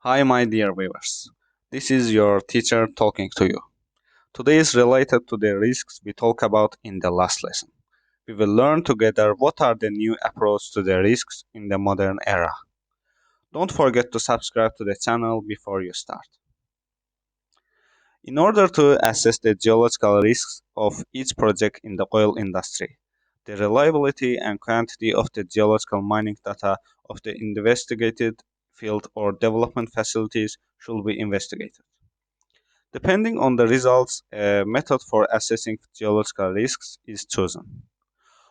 Hi, my dear viewers. This is your teacher talking to you. Today is related to the risks we talked about in the last lesson. We will learn together what are the new approaches to the risks in the modern era. Don't forget to subscribe to the channel before you start. In order to assess the geological risks of each project in the oil industry, the reliability and quantity of the geological mining data of the investigated field or development facilities should be investigated. Depending on the results, a method for assessing geological risks is chosen.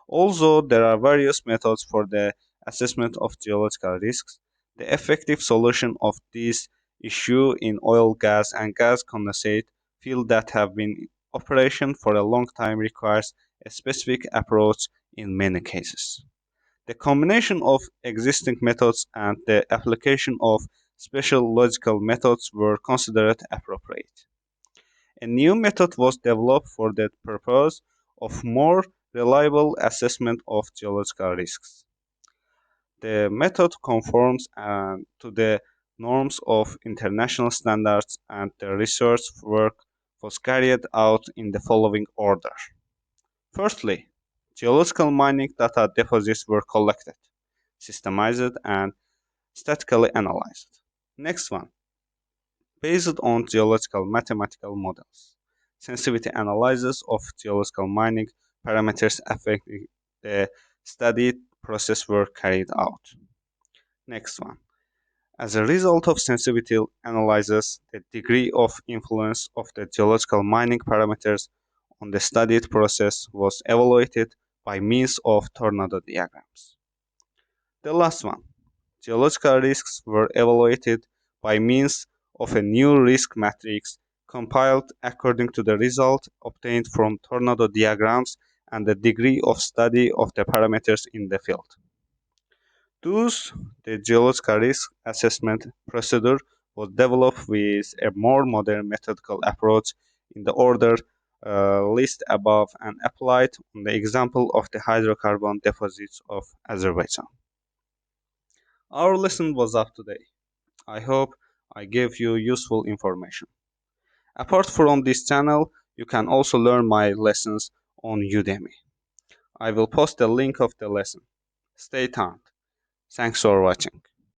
Although there are various methods for the assessment of geological risks, the effective solution of this issue in oil, gas, and gas condensate fields that have been in operation for a long time requires a specific approach in many cases. The combination of existing methods and the application of special logical methods were considered appropriate. A new method was developed for the purpose of more reliable assessment of geological risks. The method conforms to the norms of international standards, and the research work was carried out in the following order. Firstly, geological mining data deposits were collected, systemized, and statically analyzed. Next one, based on geological mathematical models. Sensitivity analysis of geological mining parameters affecting the studied process were carried out. Next one. As a result of sensitivity analysis, the degree of influence of the geological mining parameters on the studied process was evaluated by means of tornado diagrams. The last one. Geological risks were evaluated by means of a new risk matrix compiled according to the result obtained from tornado diagrams and the degree of study of the parameters in the field. Thus, the geological risk assessment procedure was developed with a more modern methodical approach in the order listed above and applied on the example of the hydrocarbon deposits of Azerbaijan. Our lesson was up today. I hope I gave you useful information. Apart from this channel, you can also learn my lessons on Udemy. I will post the link of the lesson. Stay tuned. Thanks for watching.